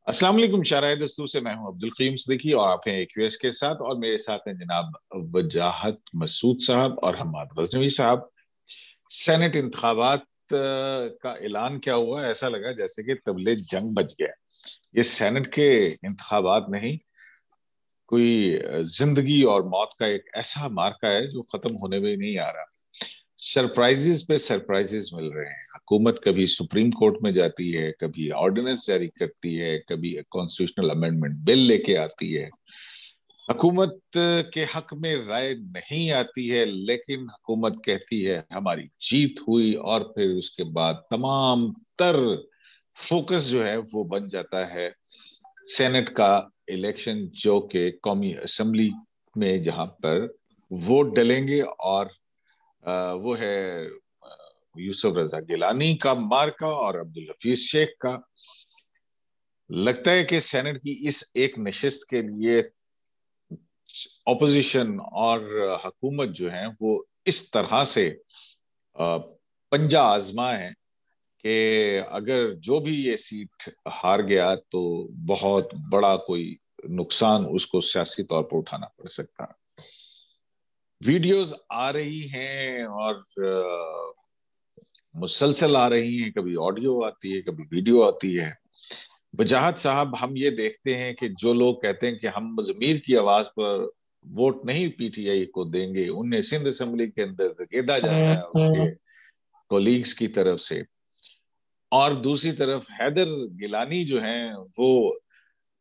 अस्सलाम वालेकुम शाराय दस्तूर से मैं हूं अब्दुल करीम सिद्दीकी और आप हैं एक्यूएस के साथ। और मेरे साथ हैं जनाब वजाहत मसूद साहब और हम्माद गजनवी साहब। सेनेट इंतखाबात का ऐलान क्या हुआ, ऐसा लगा जैसे कि तबले जंग बच गया। ये सेनेट के इंतखाबात नहीं, कोई जिंदगी और मौत का एक ऐसा मार्का है जो खत्म होने में नहीं आ रहा। सरप्राइजेस पे सरप्राइजेस मिल रहे हैं। हुकूमत कभी सुप्रीम कोर्ट में जाती है, कभी ऑर्डिनेंस जारी करती है, कभी कॉन्स्टिट्यूशनल अमेंडमेंट बिल लेके आती है। हुकूमत के हक में राय नहीं आती है, लेकिन हुकूमत कहती है हमारी जीत हुई, और फिर उसके बाद तमाम तर फोकस जो है वो बन जाता है सेनेट का इलेक्शन, जो कि कौमी असेंबली में जहां पर वोट डलेंगे। और वो है यूसुफ रजा गिलानी का मार्का और अब्दुल हफीज शेख का। लगता है कि सेनेट की इस एक नशिस्त के लिए ऑपोजिशन और हुकूमत जो है वो इस तरह से पंजा आजमा है कि अगर जो भी ये सीट हार गया तो बहुत बड़ा कोई नुकसान उसको सियासी तौर पर उठाना पड़ सकता है। वीडियोस आ रही हैं और मुसलसल आ रही हैं, कभी ऑडियो आती है, कभी वीडियो आती है। वजाहत साहब, हम ये देखते हैं कि जो लोग कहते हैं कि हम ज़मीर की आवाज पर वोट नहीं पीटीआई को देंगे, उन्हें सिंध असेंबली के अंदर धकेला जाता है उनके कोलीग्स की तरफ से। और दूसरी तरफ हैदर गिलानी जो हैं वो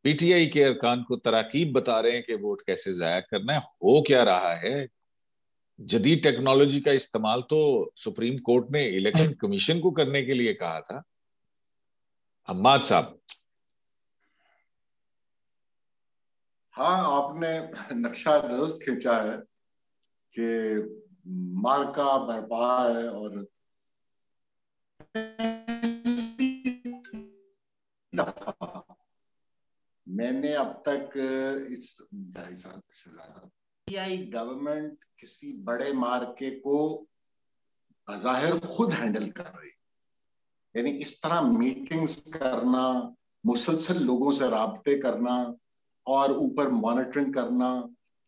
पीटीआई के अरकान को तराकीब बता रहे हैं कि वोट कैसे जाया करना है। हो क्या रहा है? जदीद टेक्नोलॉजी का इस्तेमाल तो सुप्रीम कोर्ट ने इलेक्शन कमीशन को करने के लिए कहा था। हम्माद साहब। हाँ, आपने नक्शा दुरुस्त खींचा है कि मार्का बरपा है। और मैंने अब तक इस 2.5 साल से ज्यादा गवर्नमेंट किसी बड़े मार्के को बज़ाहिर खुद हैंडल कर रही, यानी इस तरह मीटिंग्स करना, मुसलसल लोगों से राब्ते करना और ऊपर मॉनिटरिंग करना।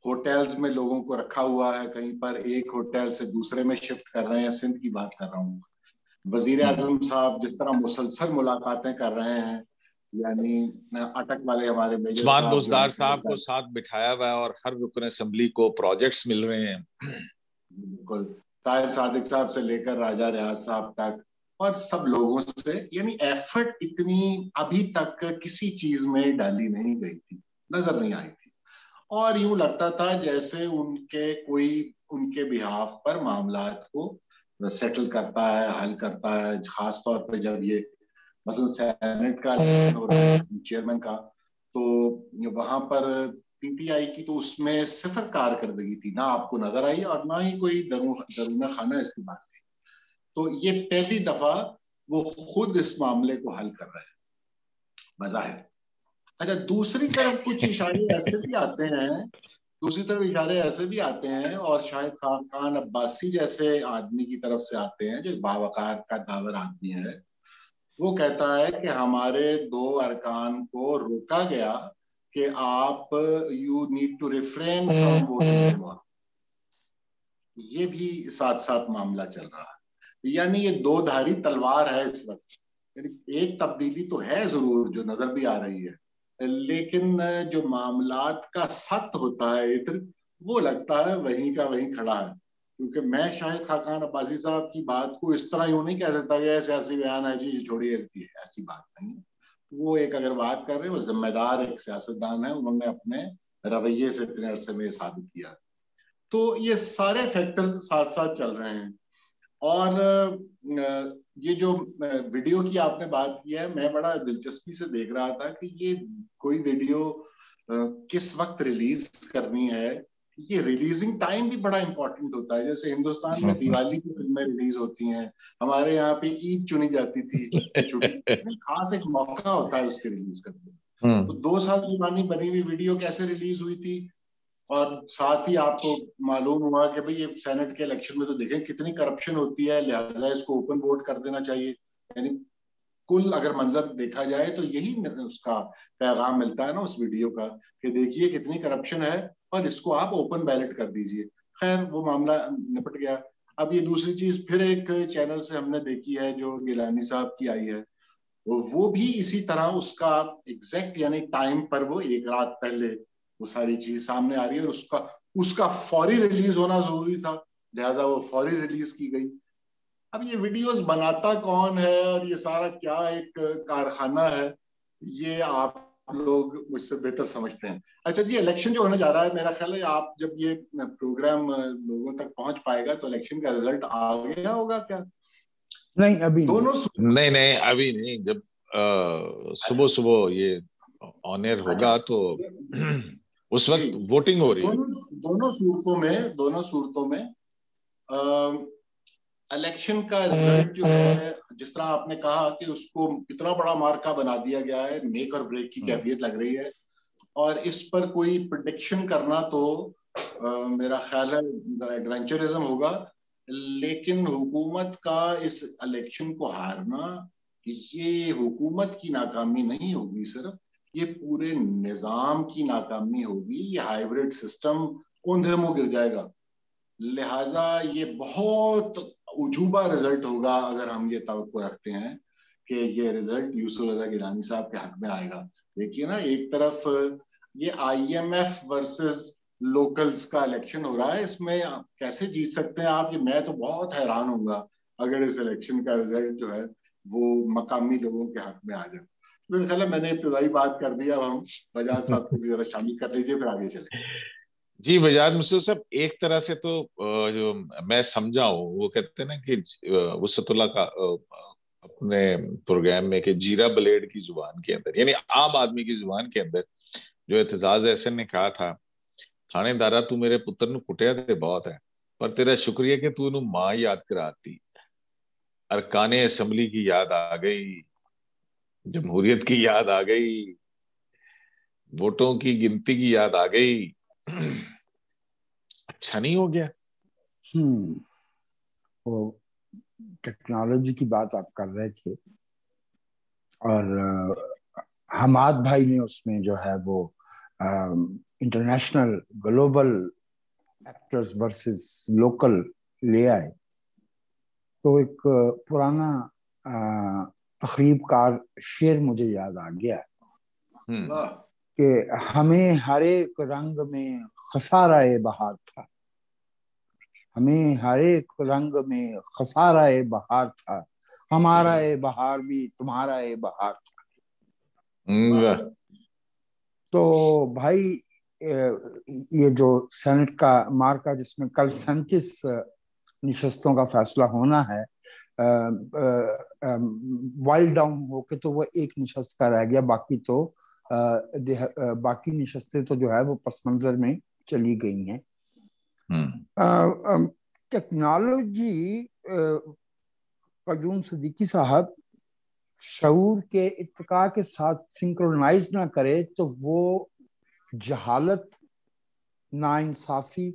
होटल्स में लोगों को रखा हुआ है, कहीं पर एक होटल से दूसरे में शिफ्ट कर रहे हैं। सिंध की बात कर रहा हूँ। वजीर आजम साहब जिस तरह मुसलसल मुलाकातें कर रहे हैं, यानी अटक वाले हमारे मेजर उस्मान साहब जो बुजदार साहब को हैं, साथ बिठाया हुआ है और हर रुकन असेंबली को प्रोजेक्ट्स मिल रहे हैं। बिल्कुल ताहिर सादिक साहब से लेकर राजा रियाज साहब तक, और सब लोगों से, यानी एफर्ट इतनी अभी तक किसी चीज में डाली नहीं गई थी, नजर नहीं आई थी। और यूं लगता था जैसे उनके कोई उनके बिहाफ पर मामलात को सेटल करता है, हल करता है। खास तौर पे जब ये मसलन सेनेट का इलेक्शन हो रहा है चेयरमैन का, तो वहां पर पीटीआई की तो उसमें सिफर कारकर्दगी थी, ना आपको नजर आई और ना ही कोई दरूना खाना इसकी बात थी। तो ये पहली दफा वो खुद इस मामले को हल कर रहे हैं बज़ाहिर। अच्छा, दूसरी तरफ कुछ इशारे ऐसे भी आते हैं, दूसरी तरफ इशारे ऐसे भी आते हैं, और शाहिद खान अब्बासी जैसे आदमी की तरफ से आते हैं जो बावकार का दावर आदमी है। वो कहता है कि हमारे 2 अरकान को रोका गया कि आप you need to refrain from voting tomorrow. ये भी साथ साथ मामला चल रहा है, यानी ये दो धारी तलवार है इस वक्त। यानी एक तब्दीली तो है जरूर जो नजर भी आ रही है, लेकिन जो मामलात का सख्त होता है इत्र, वो लगता है वहीं का वहीं खड़ा है। क्योंकि मैं शाहिद खाकान अब्बासी साहब की बात को इस तरह यूं नहीं कह सकता कि सियासी बयान है जी छोड़िए, ऐसी बात नहीं है। वो एक अगर बात कर रहे हैं, वो जिम्मेदार एक सियासतदान है, उन्होंने अपने रवैये से इतने अरसे में साबित किया। तो ये सारे फैक्टर्स साथ साथ चल रहे हैं। और ये जो वीडियो की आपने बात की है, मैं बड़ा दिलचस्पी से देख रहा था कि ये कोई वीडियो किस वक्त रिलीज करनी है। ये रिलीजिंग टाइम भी बड़ा इंपॉर्टेंट होता है। जैसे हिंदुस्तान में दिवाली की फिल्में रिलीज होती हैं, हमारे यहाँ पे ईद चुनी जाती थी कि छुट्टी खास एक मौका होता है उसके रिलीज करने। तो 2 साल पुरानी बनी हुई वीडियो कैसे रिलीज हुई थी? और साथ ही आपको मालूम हुआ कि भाई ये सेनेट के इलेक्शन में तो देखें कितनी करप्शन होती है, लिहाजा इसको ओपन वोट कर देना चाहिए। यानी कुल अगर मंजर देखा जाए तो यही उसका पैगाम मिलता है ना उस वीडियो का, कि देखिए कितनी करप्शन है और इसको आप ओपन बैलेट कर दीजिए। खैर वो मामला निपट गया। अब ये दूसरी चीज फिर एक चैनल से हमने देखी है जो गिलानी साहब की आई है, वो भी इसी तरह उसका एग्जैक्ट यानी टाइम पर वो एक रात पहले वो सारी चीज सामने आ रही है, और उसका उसका फौरी रिलीज होना जरूरी था, लिहाजा वो फौरी रिलीज की गई। अब ये वीडियोस बनाता कौन है और ये सारा क्या एक कारखाना है, ये आप लोग मुझसे बेहतर समझते हैं। अच्छा जी, इलेक्शन जो होने जा रहा है, मेरा ख्याल है आप जब ये प्रोग्राम लोगों तक पहुंच पाएगा तो इलेक्शन का रिजल्ट आ गया होगा क्या? नहीं अभी नहीं। दोनों नहीं नहीं अभी नहीं, जब सुबह सुबह ये ऑन एयर अच्छा होगा तो उस जी, वक्त वोटिंग हो रही है। दोनों दोनों सूरतों में इलेक्शन का रिजल्ट जो है, जिस तरह आपने कहा कि उसको इतना बड़ा मार्का बना दिया गया है, मेक और ब्रेक की कैफियत लग रही है, और इस पर कोई प्रिडिक्शन करना तो मेरा ख्याल है एडवेंचरिज्म होगा। लेकिन हुकूमत का इस इलेक्शन को हारना, ये हुकूमत की नाकामी नहीं होगी सिर्फ, ये पूरे निजाम की नाकामी होगी। ये हाइब्रिड सिस्टम औंधे मुंह गिर जाएगा। लिहाजा ये बहुत उजूबा रिजल्ट होगा अगर हम ये तवक्को रखते हैं कि ये रिजल्ट यूसुफ रजा गिलानी साहब के हक में आएगा। देखिए ना, एक तरफ ये आईएमएफ वर्सेस लोकल्स का इलेक्शन हो रहा है, इसमें आप कैसे जीत सकते हैं आप? ये मैं तो बहुत हैरान होऊंगा अगर इस इलेक्शन का रिजल्ट जो है वो मकामी लोगों के हक में आ जाए। तो मेरे ख्याल है मैंने इब्तदाई बात कर दिया, अब हम बजाज साहब को भी जरा शामिल कर लीजिए, फिर आगे चले। जी वजाद मसूद साहब, एक तरह से तो जो मैं समझा हूँ, वो कहते हैं ना कि वसतुल्ला का अपने प्रोग्राम में कि जीरा ब्लेड की जुबान के अंदर, यानी आम आदमी की जुबान के अंदर, जो एतजाज एहसन ने कहा था, थानेदारा तू मेरे पुत्र नु कुटिया ते बहुत है, पर तेरा शुक्रिया कि तू इन्हू मां याद कराती। अरकाने असम्बली की याद आ गई, जमहूरियत की याद आ गई, वोटों की गिनती की याद आ गई। अच्छा नहीं हो गया? हम्म। वो टेक्नोलॉजी की बात आप कर रहे थे, और हमाद भाई ने उसमें जो है वो international global actors versus local ले आए। तो एक पुराना तकरीबकार शेर मुझे याद आ गया हम्म। कि हमें हर एक रंग में खसारा ए बहार था, हमें हर एक रंग में खसारा ए बहार था, हमारा ए बहार भी तुम्हारा ए बहार था। हम्म। तो भाई ये जो सेनेट का मार्का, जिसमें कल 37 निशस्तों का फैसला होना है, वाइल्ड डाउन होके तो वो एक निशस्त का रह गया, बाकी तो बाकी निशस्तें तो जो है वो पस मंजर में चली गई हैं। टेक्नोलॉजी क़य्यूम सिद्दीकी साहब शऊर के इत्तिका के साथ सिंक्रोनाइज ना करे तो वो जहालत, नाइंसाफी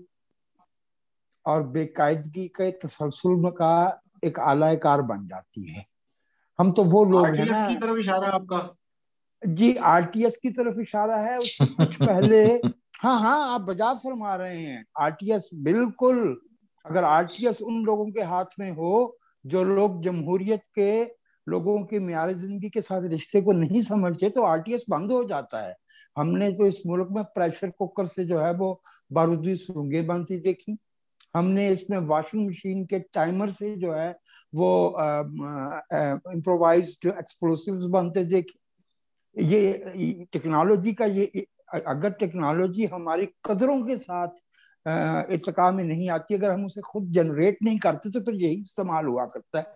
और बेकायदगी के तसलसल का एक आलाकार बन जाती है। हम तो वो लोग हैं आरटीएस ना की तरफ इशारा है आपका? जी, आरटीएस की तरफ इशारा है। उससे कुछ पहले हाँ हाँ, आप बजा फरमा रहे हैं, आरटीएस बिल्कुल। अगर आरटीएस उन लोगों के हाथ में हो जो लोग जमहूरियत के लोगों के मियार जिंदगी के साथ रिश्ते को नहीं समझते, तो आरटीएस बंद हो जाता है। हमने तो इस मुल्क में प्रेशर कुकर से जो है वो बारूदी सुरंगें बनती देखी, हमने इसमें वॉशिंग मशीन के टाइमर से जो है वो इम्प्रोवाइज्ड एक्सप्लोसिव्स बनते देखे। ये टेक्नोलॉजी का ये, अगर टेक्नोलॉजी हमारी कदरों के साथ इर्तिका में नहीं आती, अगर हम उसे खुद जनरेट नहीं करते तो फिर यही इस्तेमाल हुआ करता है।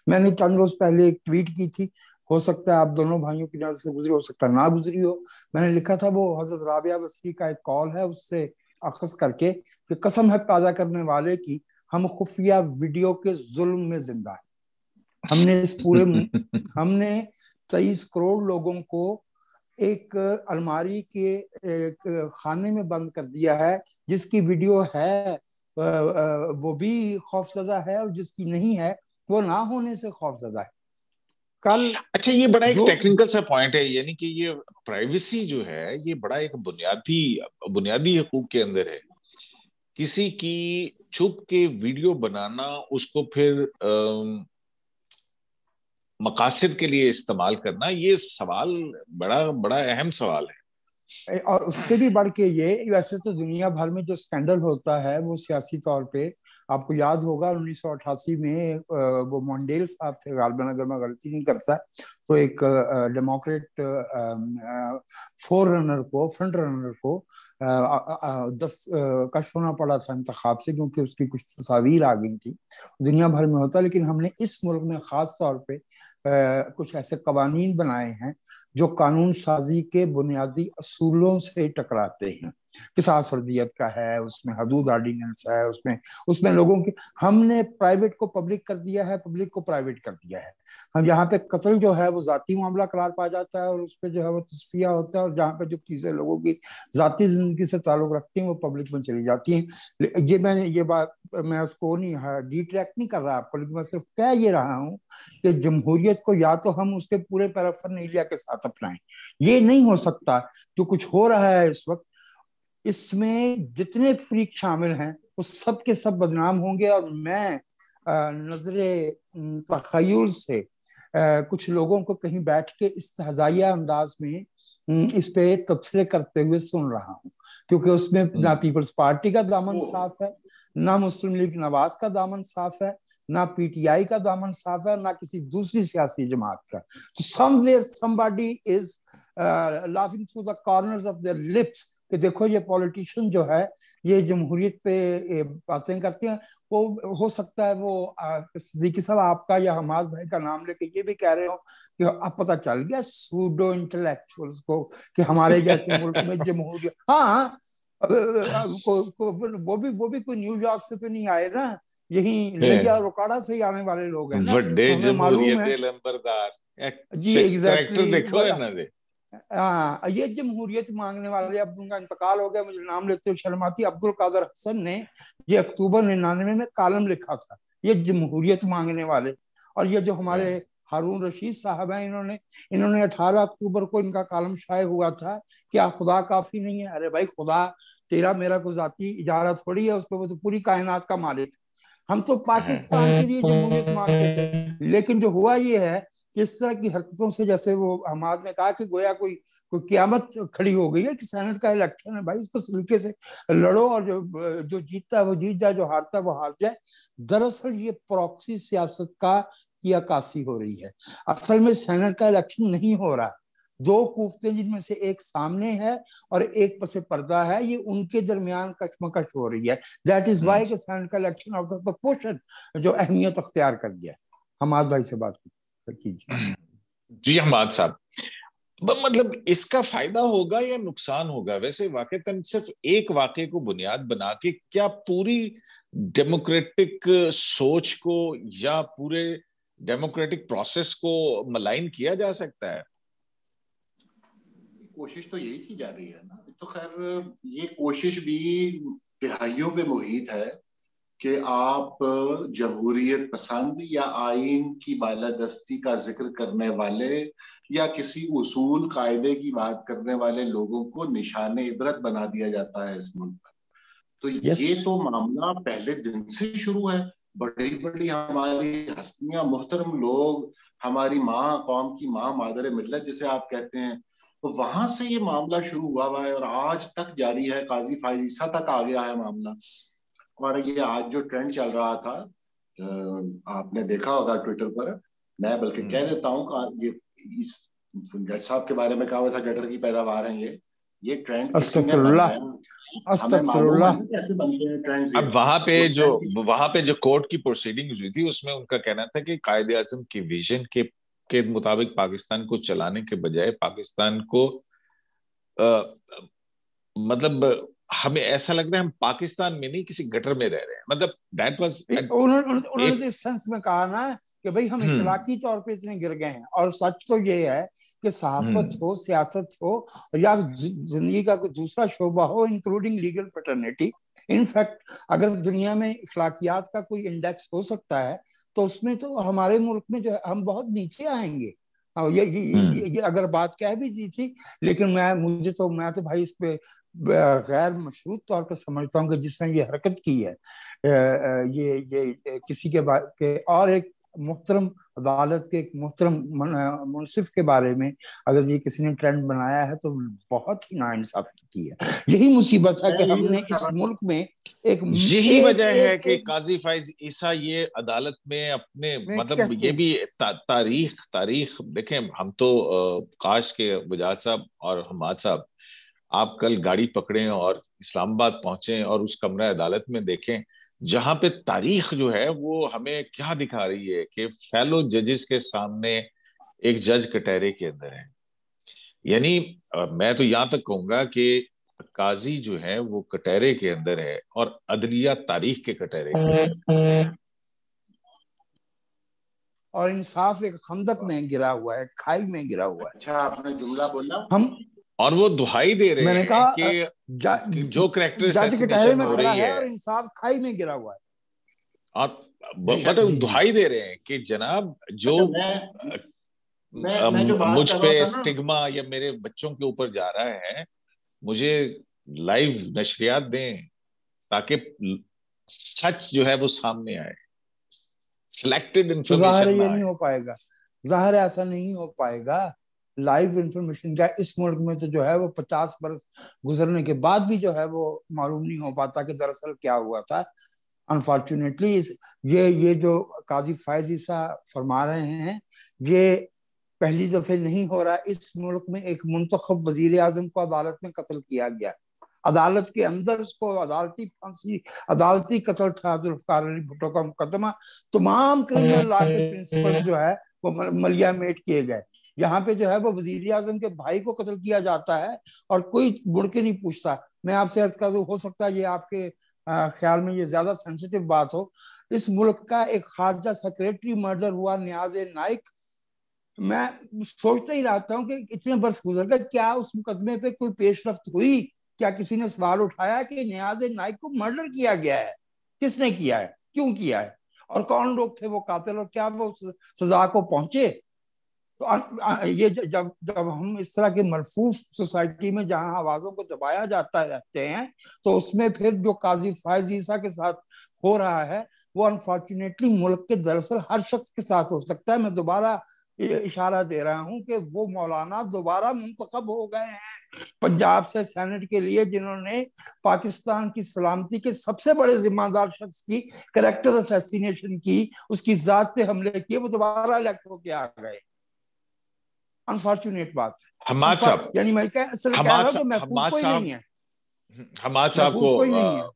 मैंने चंद रोज पहले एक ट्वीट की थी, हो सकता है आप दोनों भाइयों की नजर से गुजरी, हो सकता है ना गुजरी हो। मैंने लिखा था, वो हजरत राबिया बसरी का एक कॉल है, उससे अखज करके कि कसम है पैदा करने वाले की, हम खुफिया वीडियो के जुल्म में जिंदा है। हमने इस पूरे हमने 23 करोड़ लोगों को एक अलमारी के एक खाने में बंद कर दिया है, जिसकी वीडियो है वो भी खौफजदा है, और जिसकी नहीं है वो ना होने से खौफजदा है। कल अच्छा, ये बड़ा एक जो टेक्निकल सा पॉइंट है, यानी कि ये प्राइवेसी जो है ये बड़ा एक बुनियादी बुनियादी हकूक के अंदर है। किसी की छुप के वीडियो बनाना, उसको फिर मकासद के लिए इस्तेमाल करना, ये सवाल बड़ा बड़ा अहम सवाल है। और उससे भी बढ़ के ये, वैसे तो दुनिया भर में जो स्कैंडल होता है वो सियासी तौर पे, आपको याद होगा 1988 में वो मोंडेल साहब थे गालिबन, अगर मैं गलती नहीं करता, तो एक डेमोक्रेट फोर रनर को, फ्रंट रनर को 10 कश होना पड़ा था इंतखाब से, क्योंकि उसकी कुछ तस्वीर आ गई थी। दुनिया भर में होता है, लेकिन हमने इस मुल्क में खास तौर पे कुछ ऐसे कवानीन बनाए हैं जो कानून साजी के बुनियादी असूलों से टकराते हैं। किसास फर्जियत का है, उसमें हदूद ऑर्डिनेंस है, उसमें उसमें लोगों की, हमने प्राइवेट को पब्लिक कर दिया है, पब्लिक को प्राइवेट कर दिया है। हम यहाँ पे कत्ल जो है वो जाती मामला करार पा जाता है और उस पर जो है वो तस्फिया होता है, और जहाँ पे जो चीजें लोगों की जाती जिंदगी से ताल्लुक रखती हैं वो पब्लिक में चली जाती हैं। ये बात मैं उसको नहीं डिट्रैक्ट नहीं कर रहा आपको, लेकिन मैं सिर्फ कह ये रहा हूँ कि जमहूरियत को या तो हम उसके पूरे पैराफर्नेलिया के साथ अपनाएं, ये नहीं हो सकता जो कुछ हो रहा है इस वक्त, इसमें जितने फ्रीक शामिल हैं वो सब के सब बदनाम होंगे। और मैं नजरे तखयुल से कुछ लोगों को कहीं बैठ के इस्तेहजाइया अंदाज में इस पे तबसरे करते हुए सुन रहा हूँ, क्योंकि उसमें ना पीपल्स पार्टी का दामन साफ है, ना मुस्लिम लीग नवाज का दामन साफ है, ना पीटीआई का दामन साफ है, ना किसी दूसरी सियासी जमात का। तो somewhere somebody is laughing through the corners of their lips कि देखो ये पॉलिटिशियन जो है ये जमहूरियत पे बातें करते हैं। वो हो सकता है वो सिद्दीकी साहब आपका या हमाद भाई का नाम लेके ये भी कह रहे हो कि अब पता चल गया सूडो इंटेलेक्चुअल्स को कि हमारे जैसे मुल्क में जमहूरियत, हाँ वो भी कोई न्यूयॉर्क से तो नहीं आए ना, यही लिया रोकाड़ा से ही आने वाले लोग हैं ना, ਵੱਡੇ तो हमें मालूम जमहूरियत है। लंबरदार जी करैक्टर एग्जैक्टली देखो ਇਹਨਾਂ ਦੇ। हाँ, ये जमहूरियत मांगने वाले, अब उनका इंतकाल हो गया, मुझे नाम लेते हुए शर्म आती, अब्दुल कादर हसन ने ये अक्टूबर 99 में कॉलम लिखा था, ये जमहूरियत मांगने वाले। और ये जो हमारे हारून रशीद साहब हैं, इन्होंने इन्होंने 18 अक्टूबर को इनका कॉलम शाये हुआ था, क्या खुदा काफी नहीं है? अरे भाई, खुदा तेरा मेरा कोई जाती इजारा थोड़ी है, उस पर वो तो पूरी कायनात का मालिक। हम तो पाकिस्तान के लिए जमहूरियत मांगते थे, लेकिन जो हुआ ये है कि इस तरह की हरकतों से, जैसे वो हमाद ने कहा कि गोया कोई कोई क़यामत खड़ी हो गई है कि सेनेट का इलेक्शन है भाई, इसको सलीके से लड़ो और जो जीतता है वो जीत जाए, जो हारता है वो हार जाए। दरअसल ये प्रॉक्सी सियासत का की अक्कासी हो रही है। असल में सेनेट का इलेक्शन नहीं हो रहा, दो कुफ्ते जिनमें से एक सामने है और एक पसे पर्दा है, ये उनके दरमियान कशमकश हो रही है। दैट इज वाई के सेनेट का इलेक्शन आउट ऑफ प्रोपोर्शन जो अहमियत अख्तियार कर गया। हमाद भाई से बात कीजिए। जी हमाद साहब, मतलब इसका फायदा होगा या नुकसान होगा? वैसे वाकईतन सिर्फ एक वाकये को बुनियाद बना के क्या पूरी डेमोक्रेटिक सोच को या पूरे डेमोक्रेटिक प्रोसेस को मलाइन किया जा सकता है? कोशिश तो यही की जा रही है ना। तो खैर ये कोशिश भी तिहाइयों पे मुहित है कि आप जमहूरियत पसंद या आइन की बालादस्ती का जिक्र करने वाले या किसी उसूल कायदे की बात करने वाले लोगों को निशाने इबरत बना दिया जाता है इस मुल्क में। तो ये तो मामला पहले दिन से शुरू है। बड़ी बड़ी हमारी हस्तियां, मोहतरम लोग, हमारी माँ, कौम की माँ, मादर मिल्लत जिसे आप कहते हैं, तो वहां से ये मामला शुरू हुआ है और आज तक जारी है। काजी फाइज़ तक आ गया है मामला। और ये आज जो ट्रेंड चल रहा था, आपने देखा होगा ट्विटर पर, मैं बल्कि कह देता हूँ कि ये इस जज साहब के बारे में कहा हुआ था गटर की पैदावार है ये ट्रेंड किसी ने अस्तगफिरुल्लाह, बनाया। हमें मालूम है अस्तगफिरुल्लाह। कैसे बनते हैं ट्रेंड्स। ये अब वो ट्रेंड वहां पे जो कोर्ट की प्रोसीडिंग्स हुई थी उसमें उनका कहना था कि कायदे आजम के विजन के मुताबिक पाकिस्तान को चलाने के बजाय पाकिस्तान को मतलब हमें ऐसा लग रहा है हम पाकिस्तान में नहीं किसी गटर में रह रहे हैं। मतलब दैट वाज उन्होंने तो इस सेंस में कहा ना कि भाई हम हम्म इखलाकी तौर पे इतने गिर गए हैं। और सच तो ये है कि सहाफत हम्म हो, सियासत हो, या जिंदगी का कोई दूसरा शोबा हो, इंक्लूडिंग लीगल फ्रेटर्निटी, इनफैक्ट अगर दुनिया में इखलाकियात का कोई इंडेक्स हो सकता है तो उसमें तो हमारे मुल्क में जो है हम बहुत नीचे आएंगे। और ये अगर बात कह भी दी थी, लेकिन मैं तो भाई इस पे गैर मशरूत तौर पर समझता हूँ कि जिसने ये हरकत की है, ये किसी के और एक मुहतरम अदालत के एक मुहतरम मुनसिफ के बारे में अगर ये किसी ने ट्रेंड बनाया है तो बहुत ही नाइंसाफी की है। यही मुसीबत है मैं कि यही हमने इस समझ मुल्क में एक यही एक वजह है एक, कि एक काजी फाइज ईसा ये अदालत में अपने में मतलब ये कहते भी तारीख तारीख देखें। हम तो काश के वजाद साहब और हमाद साहब आप कल गाड़ी पकड़ें और इस्लामाबाद पहुंचे और उस कमरा अदालत में देखें जहां पे तारीख जो है वो हमें क्या दिखा रही है कि फेलो जजेस के सामने एक जज कटहरे के अंदर है। यानी मैं तो यहां तक कहूंगा कि काजी जो है वो कटहरे के अंदर है और अदलिया तारीख के कटहरे के अंदर। और इंसाफ एक खंदक में गिरा हुआ है, खाई में गिरा हुआ है। अच्छा आपने जुमला बोला। हम और वो दुहाई दे रहे मैंने हैं कहा कि जो करेक्टर जज कटहरे असैसिनेशन में हो खड़ा रही है है और इंसाफ खाई में गिरा हुआ है। और जी मतलब जी जी। दुहाई दे रहे हैं कि जनाब जो अच्छा मैं जो बात मुझ कर पे रहा था ना, स्टिग्मा या मेरे बच्चों के ऊपर जा रहा है, मुझे लाइव नशरियात दें ताकि सच जो है वो सामने आए। सिलेक्टेड तो जाहिर इंफॉर्मेशन है ना ये नहीं आए। हो पाएगा, जाहिर है ऐसा नहीं हो पाएगा। लाइव इंफॉर्मेशन का इस मुल्क में तो जो है वो 50 बरस गुजरने के बाद भी जो है वो मालूम नहीं हो पाता कि दरअसल क्या हुआ था। अनफॉर्चुनेटली ये जो काजी फायज ईसा फरमा रहे हैं, ये पहली दफे नहीं हो रहा। इस मुल्क में एक मुंतखब वजीर आजम को अदालत में कत्ल किया गया, अदालत के अंदर उसको अदालती फांसी, अदालती कत्ल था। जुल्फकार अली भुट्टो का मुकदमा, तमाम क्रिमिनल लॉ के प्रिंसिपल जो है वो मलियामेट किए गए। यहाँ पे जो है वो वजीर आजम के भाई को कत्ल किया जाता है और कोई मुड़ के नहीं पूछता। मैं आपसे अर्ज कर दूं, हो सकता है ये आपके ख्याल में ये ज्यादा सेंसिटिव बात हो, इस मुल्क का एक खारजा सेक्रेटरी मर्डर हुआ, नियाज नाइक। मैं सोचता ही रहता हूँ कि इतने बरस गुजर गए, क्या उस मुकदमे पे कोई पेशरफ्त हुई? क्या किसी ने सवाल उठाया कि नियाज नाइक को मर्डर किया गया है? किसने किया है, क्यों किया है, और कौन लोग थे वो कातिल, और क्या वो सजा को पहुंचे? तो ये जब जब हम इस तरह के मलफूफ सोसाइटी में जहां आवाजों को दबाया जाता रहते हैं, तो उसमें फिर जो काजी फायज ईसा के साथ हो रहा है वो अनफॉर्चुनेटली मुल्क के दरअसल हर शख्स के साथ हो सकता है। मैं दोबारा इशारा दे रहा हूं कि वो मौलाना दोबारा मुंतखब हो गए हैं पंजाब से सेनेट के लिए, जिन्होंने पाकिस्तान की सलामती के सबसे बड़े जिम्मेदार शख्स की करेक्टर असैसिनेशन की, उसकी जात पे हमले किए, वो दोबारा इलेक्ट होके आ गए। अनफॉर्चुनेट बात हमाद है। साहब, यानी मैं असल कह रहा हूँ कि महफूज हमाद कोई नहीं साहब, है, हमाद साहब महफूज को कोई नहीं है।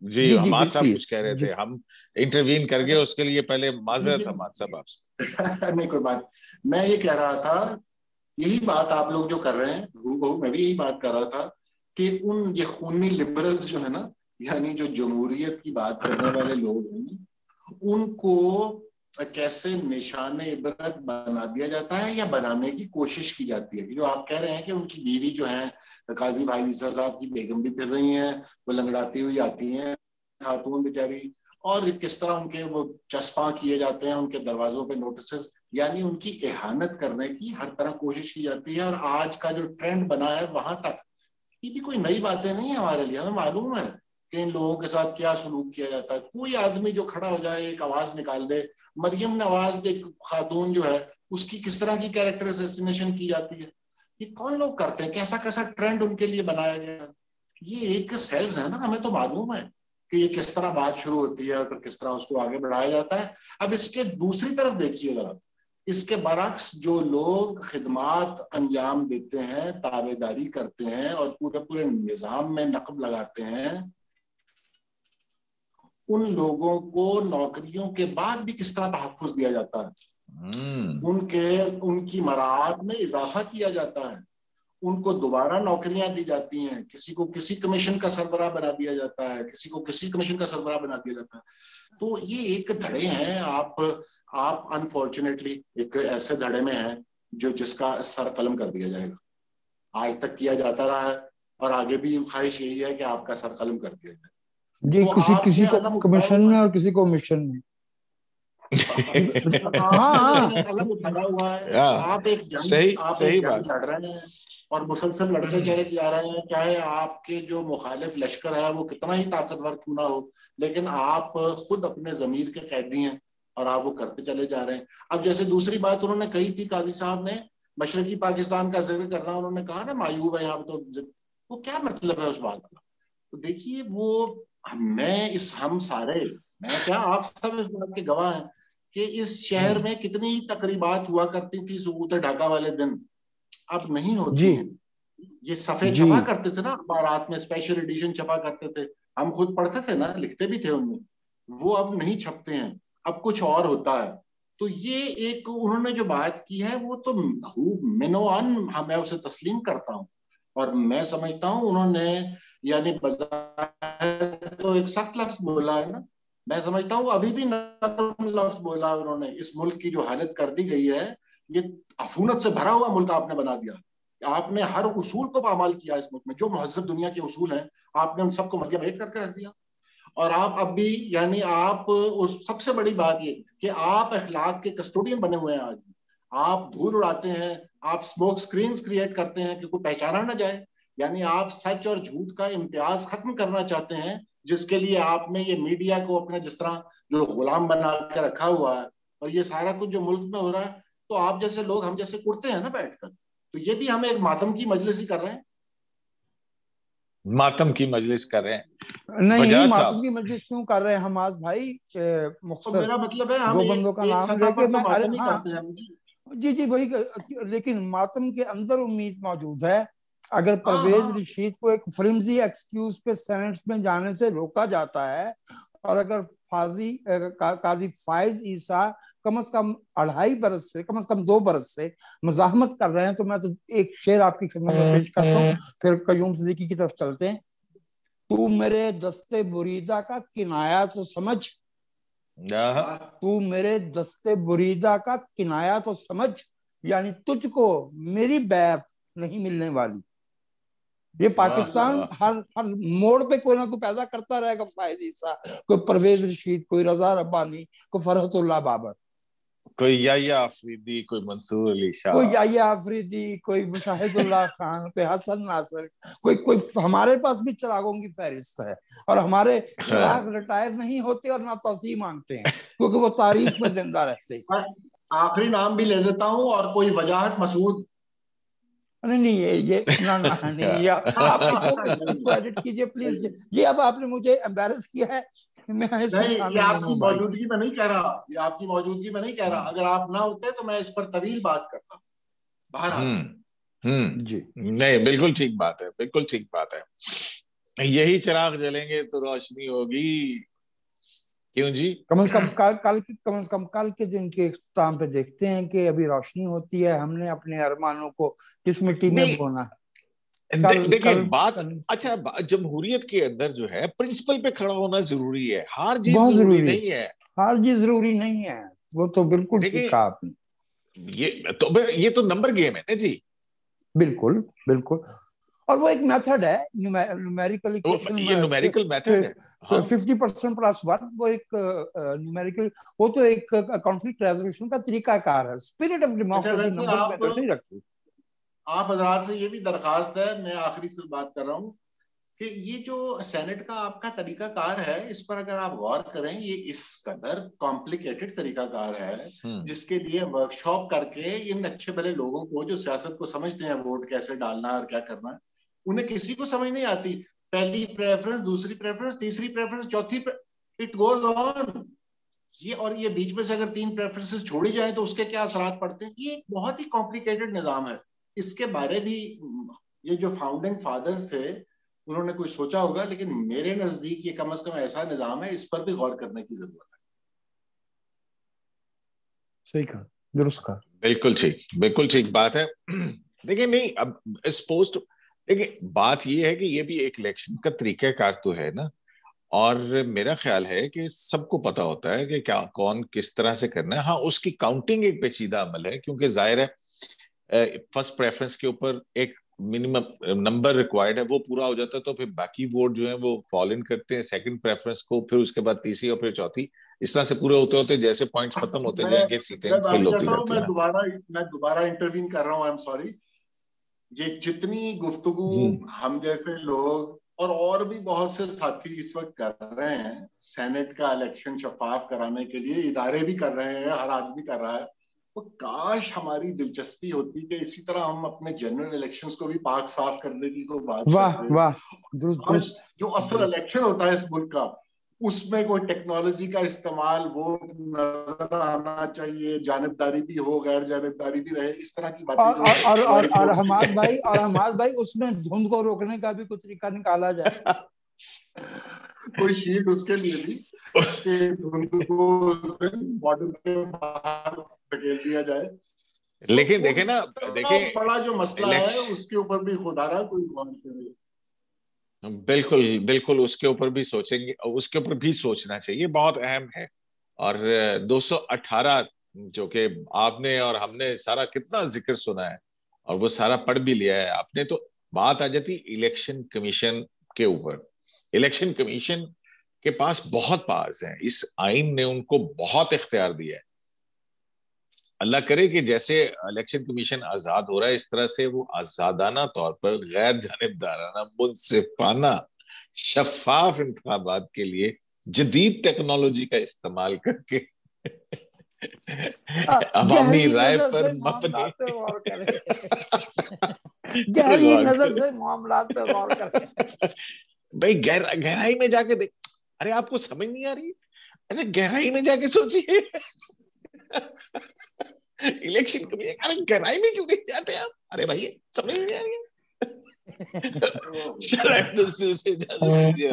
जी जी जी हमाद साहब कुछ प्लीज कह रहे जी। थे, हम इंटरवीन कर गए अच्छा उसके लिए पहले जी माजरत जी हमाद साहब आपसे। नहीं कोई बात। मैं ये कह रहा था, यही बात आप लोग जो कर रहे हैं हूबहू मैं भी यही बात कर रहा था कि उन ये खूनी लिबरल्स जो है ना, यानी जो जमहूरियत की बात करने वाले लोग हैं, उनको कैसे निशान इबरत बना दिया जाता है या बनाने की कोशिश की जाती है। जो आप कह रहे हैं कि उनकी बीवी जो है काजी भाई ईसा साहब की बेगम भी फिर रही हैं, वो लंगड़ाती हुई आती हैं खातून बेचारी, और किस तरह उनके वो चस्पा किए जाते हैं उनके दरवाजों पे नोटिस, यानी उनकी इहानत करने की हर तरह कोशिश की जाती है। और आज का जो ट्रेंड बना है वहां तक, ये भी कोई नई बातें नहीं है हमारे लिए, हमें मालूम है कि इन लोगों के साथ क्या सलूक किया जाता है। कोई आदमी जो खड़ा हो जाए, एक आवाज निकाल दे, मरियम नवाज एक खातून जो है उसकी किस तरह की कैरेक्टर असैसिनेशन की जाती है, ये कौन लोग करते हैं, कैसा कैसा ट्रेंड उनके लिए बनाया गया है। ये एक सेल्स है ना, हमें तो मालूम है कि ये किस तरह बात शुरू होती है और फिर किस तरह उसको आगे बढ़ाया जाता है। अब इसके दूसरी तरफ देखिए जरा, इसके बरक्स जो लोग खिदमात अंजाम देते हैं, ताबेदारी करते हैं और पूरे पूरे निजाम में नकब लगाते हैं, उन लोगों को नौकरियों के बाद भी किस तरह तहफ़्फ़ुज़ दिया जाता है, उनकी मराहत में इजाफा किया जाता है, उनको दोबारा नौकरियां दी जाती हैं, किसी को किसी कमीशन का सरबराह बना दिया जाता है, किसी को किसी कमीशन का सरबराह बना दिया जाता है। तो ये एक धड़े हैं। आप अनफॉर्चुनेटली एक ऐसे धड़े में हैं जो जिसका सर कलम कर दिया जाएगा। आज तक किया जाता रहा है और आगे भी ख्वाहिश यही है कि आपका सर कलम कर दिया जाए। जी, तो किसी को कमीशन में और किसी को मिशन में। हाँ, कलम उठाया हुआ है। आप एक सही बात लड़ रहे हैं और मुसलसल लड़ते चले जा रहे हैं, चाहे आपके जो मुखालिफ लश्कर है वो कितना ही ताकतवर क्यों ना हो, लेकिन आप खुद अपने जमीर के कैदी हैं और आप वो करते चले जा रहे हैं। अब जैसे दूसरी बात उन्होंने कही थी, काजी साहब ने मशरकी पाकिस्तान का जिक्र करना, उन्होंने कहा ना मायूब है यहाँ पे, तो वो क्या मतलब है उस बात का? तो देखिए वो हम सारे, मैं क्या आप सब इस बात के गवाह हैं कि इस शहर में कितनी तकरीबात हुआ करती थी सबूत ढाका वाले दिन, अब नहीं होती। ये सफे छपा करते थे ना अखबारात में, स्पेशल एडिशन छपा करते थे, हम खुद पढ़ते थे ना, लिखते भी थे उनमें, वो अब नहीं छपते हैं, अब कुछ और होता है। तो ये एक उन्होंने जो बात की है वो तो मिनोअन मैं उसे तस्लीम करता हूँ, और मैं समझता हूँ उन्होंने यानी तो एक सख्त लफ्ज बोला है ना, मैं समझता हूँ अभी भी नरम लफ्ज बोला है उन्होंने। इस मुल्क की जो हालत कर दी गई है, ये अफूनत से भरा हुआ मुल्क आपने बना दिया। आपने हर उसूल को पामाल किया इस मुल्क में, जो महज़ब दुनिया के उसूल हैं आपने उन सबको मध्यम एक करके रख दिया। और आप अब भी यानी आप उस सबसे बड़ी बात ये कि आप अखलाक के कस्टोडियन बने हुए हैं। आज आप धूल उड़ाते हैं, आप स्मोक स्क्रीन्स क्रिएट करते हैं कि कोई पहचाना ना जाए, यानी आप सच और झूठ का इम्तियाज खत्म करना चाहते हैं, जिसके लिए आपने ये मीडिया को अपने जिस तरह जो गुलाम बना के रखा हुआ है। और ये सारा कुछ जो मुल्क में हो रहा है, तो आप जैसे लोग हम जैसे कुड़ते हैं ना बैठकर, तो ये भी हम एक मातम की मजलिस ही कर रहे हैं। मातम की मजलिस कर रहे हैं? नहीं, मातम की मजलिस क्यों कर रहे हैं हम आज भाई? तो मेरा मतलब है हम दो बंदों का नाम लेके मैं करते हैं जी वही, लेकिन मातम के अंदर उम्मीद मौजूद है। अगर परवेज रशीद को एक फ्लिम्जी एक्सक्यूज पे सेनेट में जाने से रोका जाता है, और अगर काजी फाइज ईसा कम से कम 2.5 बरस से, कम से कम 2 बरस से मजाहमत कर रहे हैं, तो मैं तो एक शेर आपकी खिदमत में पेश करता हूँ, फिर कयूम सिद्दीकी की तरफ चलते हैं। तू मेरे दस्ते बुरीदा का किनाया तो समझ, तू मेरे दस्ते बुरीदा का किनाया तो समझ, यानी तुझको मेरी बैत नहीं मिलने वाली। ये पाकिस्तान हर मोड़ पे कोई ना कोई पैदा करता रहेगा, फायज ईसा, कोई परवेज रशीद, कोई रजा रब्बानी, कोई फरहतुल्लाह बाबर, कोई याया अफरीदी, कोई मंसूर अली शाह, कोई याया अफरीदी, कोई मुशाहिदुल्लाह खान, कोई हसन नासिर, कोई हमारे पास भी चिरागों की फहरिस्त है, और हमारे चिराग रिटायर नहीं होते और ना तौसीह मांगते हैं, क्योंकि वो तारीख में जिंदा रहते। आखिरी नाम भी ले देता हूँ, और कोई वजाहत मसूद। नहीं ये ना नहीं, ये आप इसको एडिट कीजिए प्लीज। ये अब आपने मुझे एम्बैरस किया है, मैं नहीं, ये आपकी मौजूदगी में नहीं कह रहा, ये आपकी मौजूदगी में नहीं कह रहा, अगर आप ना होते तो मैं इस पर तवील बात करता। बहरहाल जी, नहीं, बिल्कुल ठीक बात है, बिल्कुल ठीक बात है। यही चिराग जलेंगे तो रोशनी होगी। क्यों जी? कम से कम कल के दिन के इख्तिताम पे देखते हैं कि अभी रोशनी होती है, हमने अपने अरमानों को किस मिट्टी में बोना। देखिए बात, अच्छा, जमहूरियत के अंदर जो है प्रिंसिपल पे खड़ा होना जरूरी है, हार जीत जरूरी नहीं है। हार जीत जरूरी नहीं है, वो तो बिल्कुल ठीक कहा आपने। ये तो नंबर गेम है ना जी। बिल्कुल बिल्कुल, और वो एक मेथड है, न्यूमेरिकल इक्वेशन, ये न्यूमेरिकल मेथड है। 50% + 1, वो एक न्यूमेरिकल, वो तो एक कॉन्फ्लिक्ट रेजोल्यूशन का तरीकाकार है। Spirit of democracy numbers method नहीं रखती। आप हजरात से ये भी दरखास्त है, मैं आखिरी से बात कर रहा हूँ, कि ये जो सेनेट का आपका तरीकाकार है, इस पर अगर आप गौर करें, ये इस कदर कॉम्प्लिकेटेड तरीकाकार है जिसके लिए वर्कशॉप करके इन अच्छे भले लोगों को जो सियासत को समझते हैं, वोट कैसे डालना है और क्या करना है, उन्हें किसी को समझ नहीं आती। पहली प्रेफरेंस, दूसरी प्रेफरेंस, तीसरी प्रेफरेंस, चौथी, इट गोज ऑन। ये और ये बीच में से अगर 3 प्रेफरेंसेस छोड़ी जाए तो उसके क्या असरात पड़ते हैं। ये एक बहुत ही कॉम्प्लिकेटेड निजाम है। इसके बारे भी ये जो फाउंडिंग फादर्स थे उन्होंने कुछ सोचा होगा, लेकिन मेरे नजदीक ये कम से कम ऐसा निजाम है, इस पर भी गौर करने की जरूरत है। सही कहा, दुरुस्त कहा, बिल्कुल ठीक बात है। देखिए नहीं, अब सपोज टू, देखिए बात ये है कि ये भी एक इलेक्शन का तरीकाकार तो है ना, और मेरा ख्याल है कि सबको पता होता है कि क्या कौन किस तरह से करना है। हाँ, उसकी काउंटिंग एक पेचीदा अमल है, क्योंकि जाहिर है फर्स्ट प्रेफरेंस के ऊपर एक मिनिमम नंबर रिक्वायर्ड है, वो पूरा हो जाता है तो फिर बाकी वोट जो है वो फॉल इन करते हैं सेकंड प्रेफरेंस को, फिर उसके बाद तीसरी और फिर चौथी, इस तरह से पूरे होते होते जैसे पॉइंट्स खत्म होते जाएंगे सीटें मैं फिल बात होती करता हूँ, जाती है ना। मैं दोबारा इंटरवीन कर रहा हूँ, आई एम सॉरी। ये जितनी गुफ्तगू हम जैसे लोग और भी बहुत से साथी इस वक्त कर रहे हैं सेनेट का इलेक्शन शफाफ कराने के लिए, इदारे भी कर रहे हैं, हर आदमी कर रहा है, तो काश हमारी दिलचस्पी होती कि इसी तरह हम अपने जनरल इलेक्शंस को भी पाक साफ करने की कोई बात वाह करते। वाह, आज जो असल इलेक्शन होता है इस मुल्क का, उसमें कोई टेक्नोलॉजी का इस्तेमाल, वोट नजर आना चाहिए, जानिबदारी भी हो, गैर जानिबदारी भी रहे, इस तरह की बातें जो और हमाद भाई उसमें धुंध को रोकने का भी कुछ तरीका निकाला जाए। कोई शीट उसके लिए भी कि धुंध को बॉर्डर के बाहर धकेल दिया जाए। लेकिन देखे ना, देखिए बड़ा जो मसला है उसके ऊपर भी खुदारा कोई गौर करे। बिल्कुल बिल्कुल, उसके ऊपर भी सोचेंगे, उसके ऊपर भी सोचना चाहिए, बहुत अहम है। और 218 जो कि आपने और हमने सारा कितना जिक्र सुना है और वो सारा पढ़ भी लिया है आपने, तो बात आ जाती इलेक्शन कमीशन के ऊपर। इलेक्शन कमीशन के पास बहुत पावर्स हैं, इस आइन ने उनको बहुत इख्तियार दिया है। अल्लाह करे कि जैसे इलेक्शन कमीशन आजाद हो रहा है, इस तरह से वो आजादाना तौर पर गैर जानिबदाराना मुनसिफाना शफाफ इंतखाबात के लिए जदीद टेक्नोलॉजी का इस्तेमाल करके अवामी गहरी राय नजर पर से मबनी मामलात पे गौर करें। गहरी नजर से मामलात पे गौर करें। भाई गहराई में जाके देख, अरे आपको समझ नहीं आ रही, अरे गहराई में जाके सोचिए। इलेक्शन कमीशन, अरे गहराई में क्यों नहीं जाते आप, अरे भाई समझ नहीं आ रही है। इजाजत दीजिए।